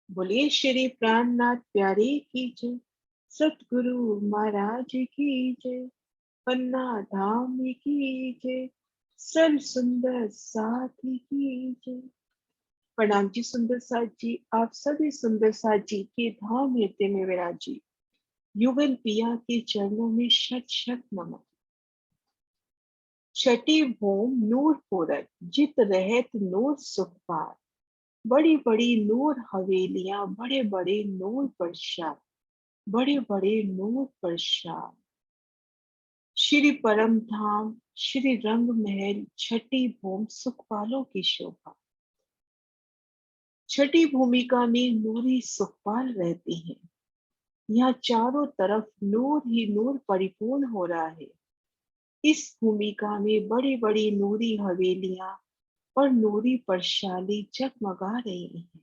बोलिए श्री प्राणनाथ प्यारे की जय, सतगुरु महाराज की जय, पन्ना धाम की जय, सर्व सुंदर साथी की जय। प्रणाम जी सुंदर साथ जी, आप सभी सुंदर साथ जी के धाम हृदय में विराजी युगल पिया के चरणों में शत शत नमन। छठी भूम नूर पूरत, जित रहत नूर सुख पार। बड़ी बड़ी नूर हवेलियां, बड़े बड़े नूर प्रसाद, बड़े बड़े नूर प्रसाद। श्री परम धाम श्री रंग महल, छठी भूम सुखपालों की शोभा। छठी भूमिका में नूरी सुखपाल रहते हैं। यहाँ चारों तरफ नूर ही नूर परिपूर्ण हो रहा है। इस भूमिका में बड़ी बड़ी नूरी हवेलियां और नूरी परशाली जगमगा रही हैं।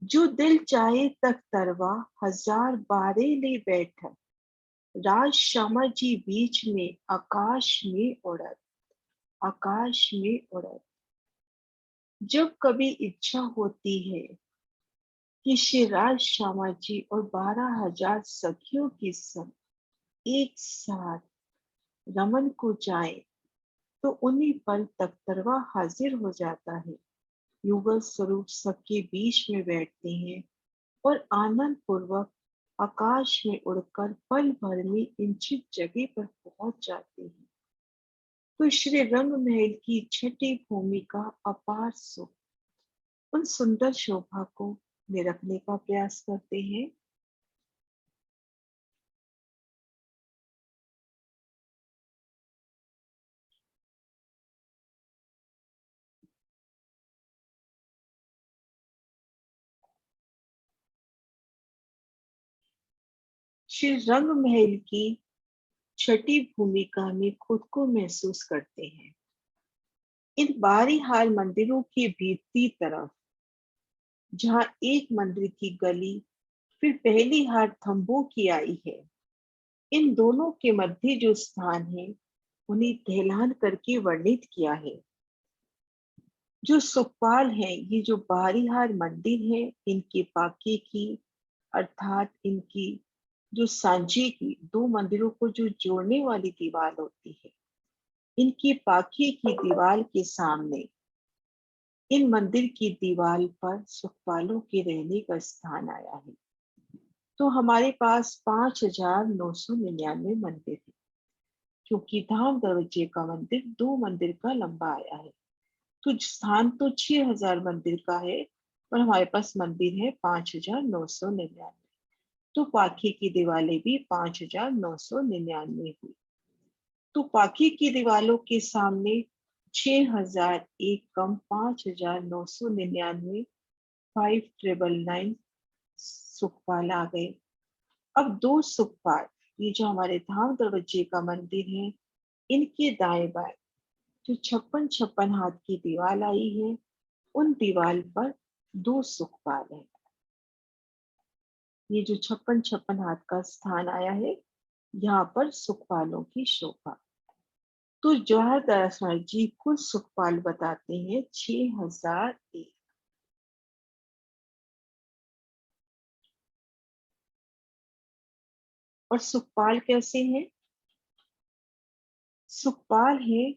जो दिल चाहे तक तरवा, हजार बारे ले बैठक। राज श्यामा जी बीच में, आकाश में उड़त, आकाश में उड़त। जब कभी इच्छा होती है कि श्री राज श्यामा जी और 12,000 सखियों के संग एक साथ रमन को जाए, तो उन्हीं पर तख्तरवा हाजिर हो जाता है। युगल स्वरूप सबके बीच में बैठते हैं और आनंद पूर्वक आकाश में उड़कर पल भर में इंचित जगह पर पहुंच जाते हैं। तो श्री रंग महल की छठी भूमि का अपार सुख, उन सुंदर शोभा को निरखने का प्रयास करते हैं। श्री रंग महल की छठी भूमिका में खुद को महसूस करते हैं। इन बारी हाल मंदिरों की भीतरी तरफ, जहां एक मंदिर की गली फिर पहली हार थंबों की आई है, इन दोनों के मध्य जो स्थान है, उन्हें टहलान करके वर्णित किया है। जो सुखपाल है, ये जो बारीहार मंदिर है, इनके पाके की अर्थात इनकी जो सांझे की दो मंदिरों को जो जोड़ने वाली दीवार होती है, इनकी पाके की दीवार के सामने इन मंदिर की दीवार पर सुखपालों के रहने का स्थान आया है। तो हमारे पास 5,999 मंदिर है, क्योंकि धाम दरवाजे का मंदिर 2 मंदिर का लंबा आया है। तो स्थान तो 6,000 मंदिर का है, पर हमारे पास मंदिर है 5,999। तो पाखी की दिवालें भी 5,999 हुई। तो पाखी की दीवालों के सामने 6,001 कम 5,999, 5,999 सुखपाल आ गए। अब दो सुखपाल, ये जो हमारे धाम दरवाजे का मंदिर है, इनके दाएं बाएं जो 56-56 हाथ की दीवार आई है, उन दीवार पर दो सुखपाल है। ये जो 56-56 हाथ का स्थान आया है, यहाँ पर सुखपालों की शोभा। तो जौहर दयाशंकर जी कुल सुखपाल बताते हैं 6,001। और सुखपाल कैसे हैं? सुखपाल है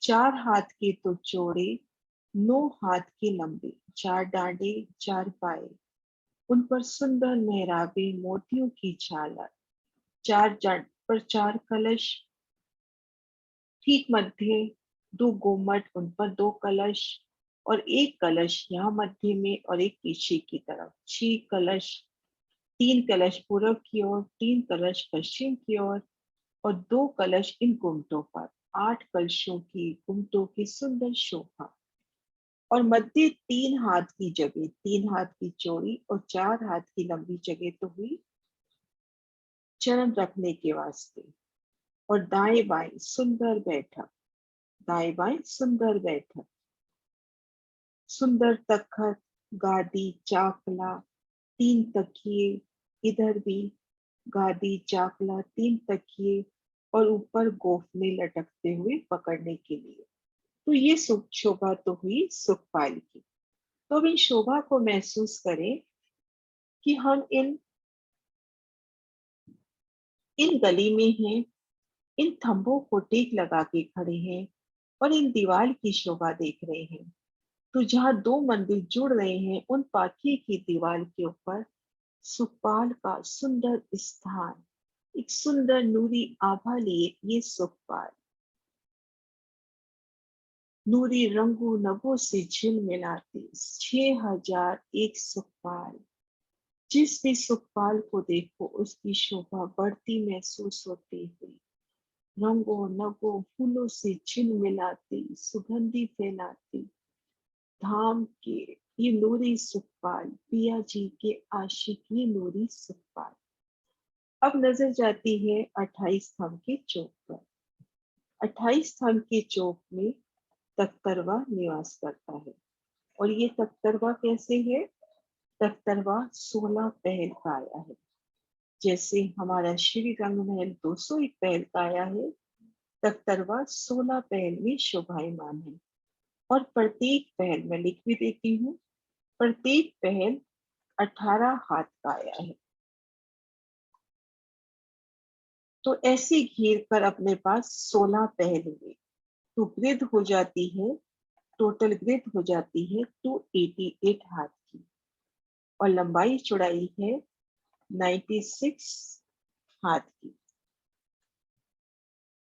4 हाथ के तो चौड़े, 9 हाथ के लंबे, 4 डांडे, 4 पाए, उन पर सुंदर मेहराबे मोतियों की झालर, 4 जड़ पर 4 कलश, ठीक मध्य 2 गुम्मट, उन पर 2 कलश, और एक कलश यहाँ मध्य में और एक पीछे की तरफ, 6 कलश, 3 कलश पूर्व की ओर, 3 कलश पश्चिम की ओर, और 2 कलश इन गुम्मटों पर। 8 कलशों की गुम्मटों की सुंदर शोभा। और मध्य 3 हाथ की जगह, 3 हाथ की चौड़ी और 4 हाथ की लंबी जगह तो हुई चरण रखने के वास्ते। और दाएं बाएं सुंदर बैठक, दाएं बाएं सुंदर बैठक, सुंदर तखत, गादी, चाकला, 3 तकिए, इधर भी गादी, चाकला, 3 तकिए, और ऊपर गोफने लटकते हुए पकड़ने के लिए। तो ये सुख शोभा तो हुई सुखपाल की। तो अब इन शोभा को महसूस करें कि हम इन इन गली में हैं, इन थंबों को टेक लगा के खड़े हैं और इन दीवार की शोभा देख रहे हैं। तो जहाँ दो मंदिर जुड़ रहे हैं, उन पाखी की दीवार के ऊपर सुखपाल का सुंदर स्थान, एक सुंदर नूरी आभा लिए ये सुखपाल नूरी रंगों नभों से झिलमिलाते 6001 सुखपाल। जिस भी सुखपाल को देखो उसकी शोभा बढ़ती महसूस होती हुई, रंगों नभों फूलों से झिलमिलाती सुगंधी फैलाती धाम के ये नूरी सुखपाल, पिया जी के आशिक ये नूरी सुखपाल। अब नजर जाती है 28 थंब के चौक पर। 28 थंब के चौक में तख्तरवा निवास करता है। और ये तख्तरवा कैसे है? तख्तरवा 16 पहल का आया है। जैसे हमारा श्री रंग महल 201 पहल का आया है, तख्तरवा 16 पहल में शोभायमान है। और प्रत्येक पहल मैं लिख भी देती हूँ, प्रत्येक पहल 18 हाथ का आया है। तो ऐसे घेर कर अपने पास 16 पहल हुए, तो ग्रिड हो जाती है, टोटल ग्रिड हो जाती है 288 हाथ की। और लंबाई चौड़ाई है 96 हाथ की।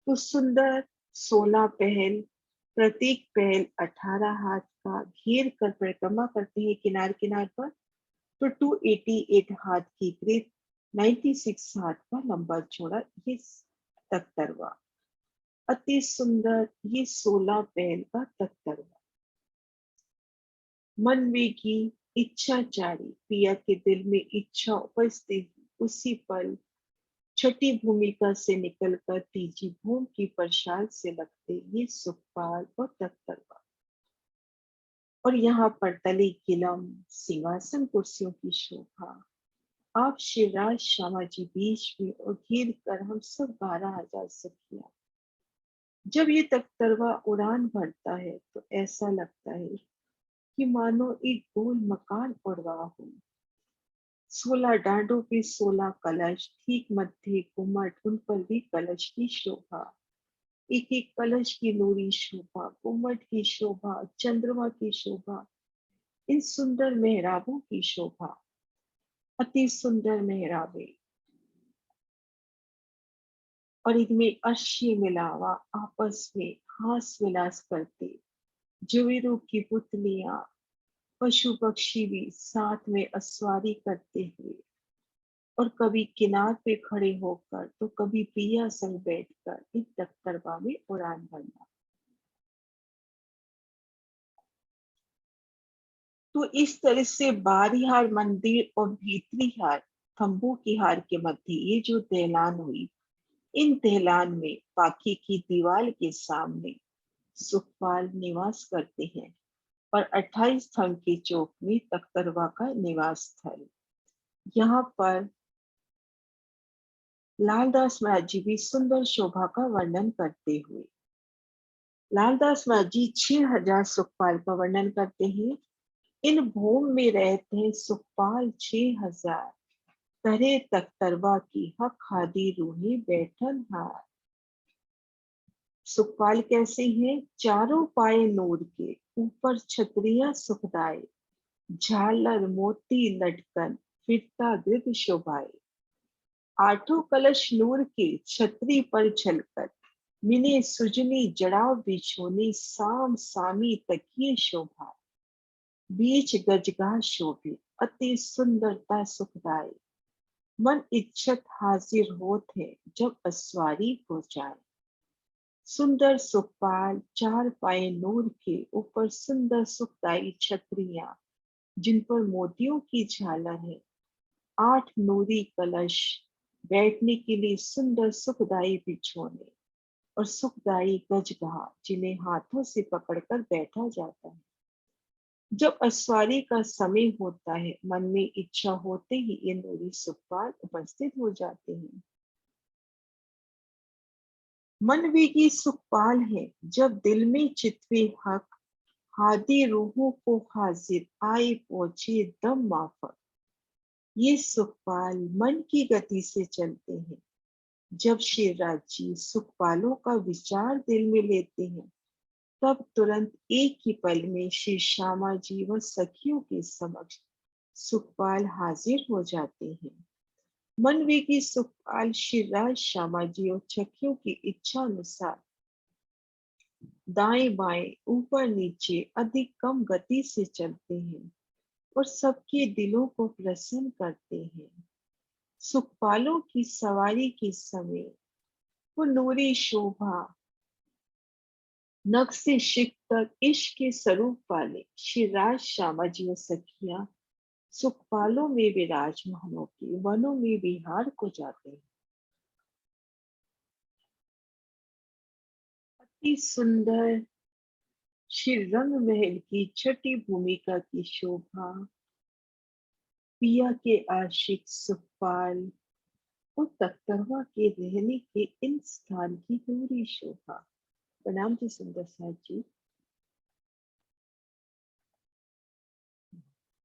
तो सुंदर 16 पहल, प्रत्येक पहल 18 हाथ का घेर कर परिक्रमा करते हैं किनार किनार पर। तो 288 हाथ की ग्रिड, 96 हाथ का लंबा चौड़ा ये तख्तरवा, अति सुंदर ये 16 पहल का तख्तरवा। मन में की इच्छा चारी, पिया के दिल में इच्छा उपस्थित उसी पल छठी भूमिका से निकलकर तीजी भूम की प्रसाद से लगते ये सुखपाल और तख्तरवा। और यहाँ पर तले किलम सिंहासन कुर्सियों की शोभा, आप शिवराज श्यामा जी बीच में और घेर कर हम सब 12,000 सखियां। जब ये तख्तरवा उड़ान भरता है तो ऐसा लगता है कि मानो एक गोल मकान उड़ रहा हो। 16 डांडों पे 16 कलश, ठीक मध्य गुम्मट, उन पर भी कलश की शोभा, एक एक कलश की नूरी शोभा, गुम्मट की शोभा, चंद्रमा की शोभा, इन सुंदर मेहराबों की शोभा, अति सुंदर मेहराबे। और इनमें अश्य मिलावा आपस में हास विलास करते, जुवेरों की पुतलियां, पशु पक्षी भी साथ में अस्वारी करते हुए, और कभी किनार पे खड़े होकर तो कभी पिया संग बैठकर इन तख्तरवा में उड़ान भरना। तो इस तरह से बाहरी हार मंदिर और भीतरी हार खंभों की हार के मध्य ये जो दहलान हुई, इन दहलान में पाखी की दीवार के सामने सुखपाल निवास करते हैं और 28 थंब के चौक में तख्तरवा का निवास स्थल। यहाँ पर लालदास महाराज जी भी सुंदर शोभा का वर्णन करते हुए, लालदास महाराज जी 6000 सुखपाल का वर्णन करते हैं। इन भूम में रहते हैं सुखपाल 6000, करे तख्तरवा की हक हादी रूही बैठन हार। सुखपाल कैसे हैं? चारों पाए नूर के, ऊपर छतरिया सुखदाई, झालर मोती लटकन, फिरता गिर्द शोभाए। आठों कलश नूर के, छतरी पर छलकर, मिने सुजनी जड़ाव बिछोनी, साम सामी तकिए शोभा, बीच गजगा शोभे, अति सुंदरता सुखदाई। मन इच्छत हाजिर होत है जब अस्वारी हो जाए। सुंदर सुखपाल, चार पाए नूर के, ऊपर सुंदर सुखदाई छतरियां जिन पर मोतियों की झालर है। 8 नूरी कलश, बैठने के लिए सुंदर सुखदाई बिछोने, और सुखदाई गजगाह जिन्हें हाथों से पकड़कर बैठा जाता है। जब अस्वारी का समय होता है, मन में इच्छा होते ही ये नूरी सुखपाल उपस्थित हो जाते हैं। मन वेगी सुखपाल है, जब दिल में चितवे हक, हादी रूहों को हाजिर आए पहुंचे दम माफक। ये सुखपाल मन की गति से चलते हैं। जब शिवराज जी सुखपालों का विचार दिल में लेते हैं, तब तुरंत एक ही पल में श्री श्यामा जी व सखियों के समक्ष सुखपाल हाजिर हो जाते हैं। मनवेगी सुखपाल शिवराज श्यामा जी और सखियों की इच्छा अनुसार दाएं बाएं ऊपर नीचे अधिक कम गति से चलते हैं और सबके दिलों को प्रसन्न करते हैं। सुखपालों की सवारी के समय वो नूरी शोभा नख से शिख तक इश्क के स्वरूप वाले शिवराज श्यामा जी और सखियां सुखपालों में विराजमान होकर वनों में विहार को जाते हैं। अति सुंदर श्री रंग महल की छठी भूमिका की शोभा, पिया के आशिक सुखपाल और तख्तरवा के रहने के इन स्थान की दूरी शोभा। प्रणाम जी सुंदर साथ जी।